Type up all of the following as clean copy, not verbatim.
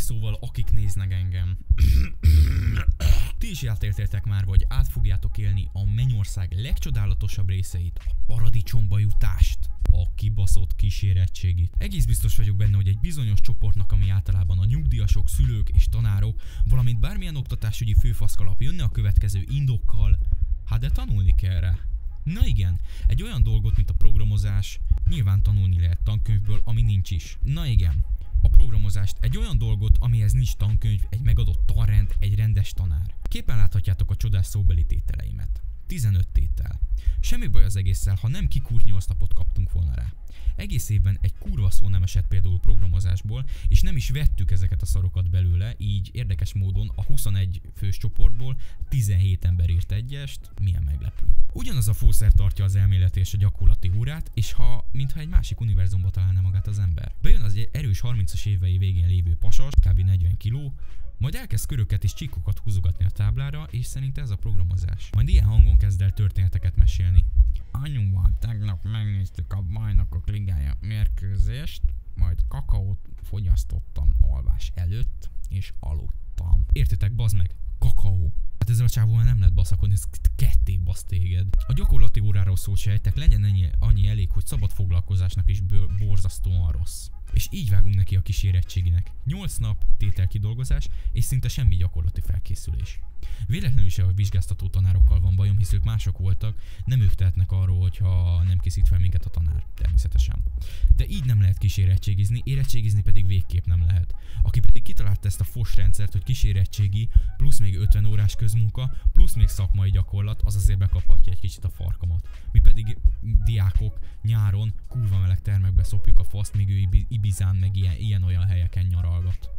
szóval, akik néznek engem, ti is átéltétek már, vagy át fogjátok élni a Mennyország legcsodálatosabb részeit, a paradicsomba jutást, a kibaszott kísérettségit. Egész biztos vagyok benne, hogy egy bizonyos csoportnak, ami általában a nyugdíjasok, szülők és tanárok, valamint bármilyen oktatásügyi főfaszkalap jönne a következő indokkal, hát de tanulni kell rá. Na igen, egy olyan dolgot, mint a programozás, nyilván tanulni lehet tankönyvből, ami nincs is. Na igen, a programozást, egy olyan dolgot, amihez nincs tankönyv, egy megadott tanrend, egy rendes tanár. Képen láthatjátok a csodás szóbeli tételeimet. 15 tétel. Semmi baj az egésszel, ha nem kikúrt 8 napot kaptunk volna rá. Egész évben egy kurva szó nem esett például programozásból, és nem is vettük ezeket a szarokat belőle, így érdekes módon a 21 fős csoportból 17 ember írt egyest, milyen meglepő. Ugyanaz a fószer tartja az elméleti és a gyakorlati órát, és mintha egy másik univerzumba találná magát az ember. Bejön az erős 30-as évei végén lévő pasas, kb. 40 kg, majd elkezd köröket és csíkokat húzogatni a táblára, és szerint ez a programozás. Majd ilyen hangon kezd el történeteket mesélni. Anyuval tegnap megnéztük a Bajnokok Ligája mérkőzést, majd kakaót fogyasztottam alvás előtt, és aludtam. Értitek, bazd meg? Kakaó. Hát ezzel a csávóval nem lehet baszakodni, ez ketté basz téged. A gyakorlati óráról szólt sejtek, legyen annyi elég, hogy szabad foglalkozásnak is borzasztóan rossz. És így vágunk neki a kísérettséginek. 8 nap tételkidolgozás és szinte semmi gyakorlati felkészülés. Véletlenül se, hogy vizsgáztató tanárokkal van bajom, hisz ők mások voltak, nem ők tehetnek arról, hogyha nem készít fel minket a tanár, természetesen. De így nem lehet kísérettségizni, érettségizni pedig végképp nem lehet. Aki pedig kitalálta ezt a fos rendszert, hogy kísérettségi, plusz még 50 órás közmunka, plusz még szakmai gyakorlat, az azért bekaphatja egy kicsit a farkamat. Mi pedig diákok nyáron kurva meleg termekbe szopjuk a faszt, míg ő Ibizán meg ilyen-olyan helyeken nyaralgat.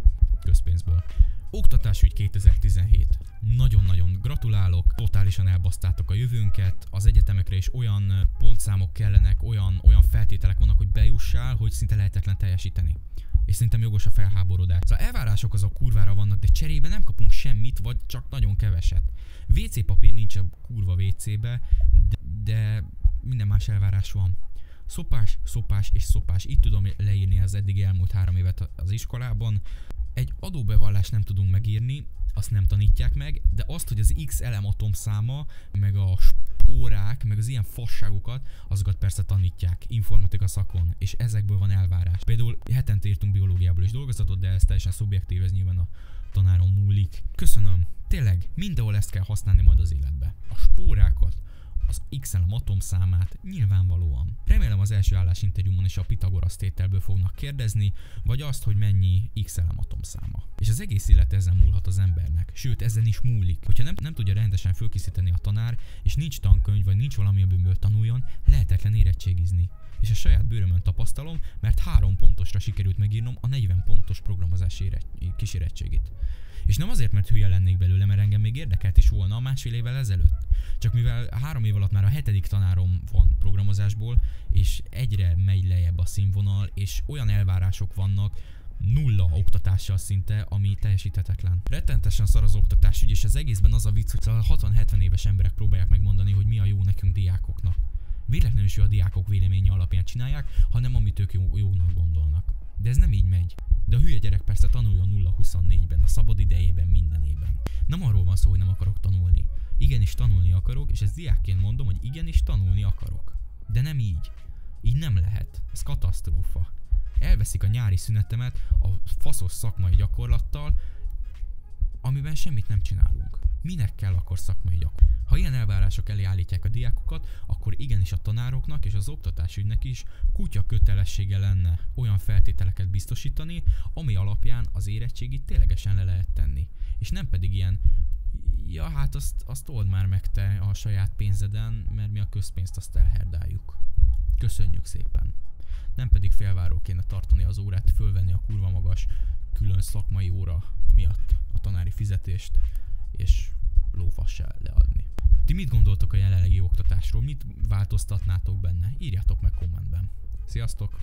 Közpénzből. Oktatásügy 2017. Nagyon-nagyon gratulálok, totálisan elbasztátok a jövőnket, az egyetemekre is olyan pontszámok kellenek, olyan feltételek vannak, hogy bejussál, hogy szinte lehetetlen teljesíteni. És szerintem jogos a felháborodás. Az elvárások azok kurvára vannak, de cserébe nem kapunk semmit, vagy csak nagyon keveset. WC papír nincs a kurva WC-be, de minden más elvárás van. Szopás, szopás és szopás. Így tudom leírni az eddig elmúlt 3 évet az iskolában. Egy adóbevallást nem tudunk megírni, azt nem tanítják meg, de azt, hogy az X elem atomszáma, meg a spórák, meg az ilyen fasságokat, azokat persze tanítják informatika szakon, és ezekből van elvárás. Például hetente írtunk biológiából is dolgozatot, de ez teljesen szubjektív, ez nyilván a tanáron múlik. Köszönöm. Tényleg, mindenhol ezt kell használni majd az életbe. A spórákat, az X-elem atomszámát nyilvánvalóan. Remélem az első állásinterjúmon is a Pitagorasz tételből fognak kérdezni, vagy azt, hogy mennyi X-elem atomszáma. És az egész élet ezen múlhat az embernek, sőt ezen is múlik. Hogyha nem tudja rendesen fölkészíteni a tanár, és nincs tankönyv, vagy nincs valami, amiből tanuljon, lehetetlen érettségizni. És a saját bőrömön tapasztalom, mert 3 pontosra sikerült megírnom a 40 pontos programozási kísérettségit. És nem azért, mert hülye lennék belőle, mert engem még érdekelt is volna a másfél évvel ezelőtt. Csak mivel 3 év alatt már a 7. tanárom van programozásból, és egyre megy lejjebb a színvonal, és olyan elvárások vannak, 0 oktatással szinte, ami teljesíthetetlen. Rettentesen szar az oktatásügy, és az egészben az a vicc, hogy a 60-70 éves emberek próbálják megmondani, hogy mi a jó nekünk diákoknak. Véletlenül is a diákok véleménye alapján csinálják, hanem amit ők jónak gondolnak. De ez nem így megy. De a hülye gyerek persze tanuljon 0-24-ben, a szabad idejében, mindenében. Nem arról van szó, hogy nem akarok tanulni. Igenis tanulni akarok, és ezt diákként mondom, hogy igenis tanulni akarok. De nem így. Így nem lehet. Ez katasztrófa. Elveszik a nyári szünetemet a faszos szakmai gyakorlattal, amiben semmit nem csinálunk. Minek kell akkor szakmai gyakorlat? Ha ilyen elvárások elé állítják a diákokat, akkor igenis a tanároknak és az oktatásügynek is kutya kötelessége lenne olyan feltételeket biztosítani, ami alapján az érettségit ténylegesen le lehet tenni. És nem pedig ilyen, ja hát azt old már meg te a saját pénzeden, mert mi a közpénzt azt elherdáljuk. Köszönjük szépen. Nem pedig félváról kéne tartani az órát, fölvenni a kurva magas külön szakmai óra miatt a tanári fizetést, és lófassá leadni. Ti mit gondoltok a jelenlegi oktatásról? Mit változtatnátok benne? Írjátok meg kommentben. Sziasztok!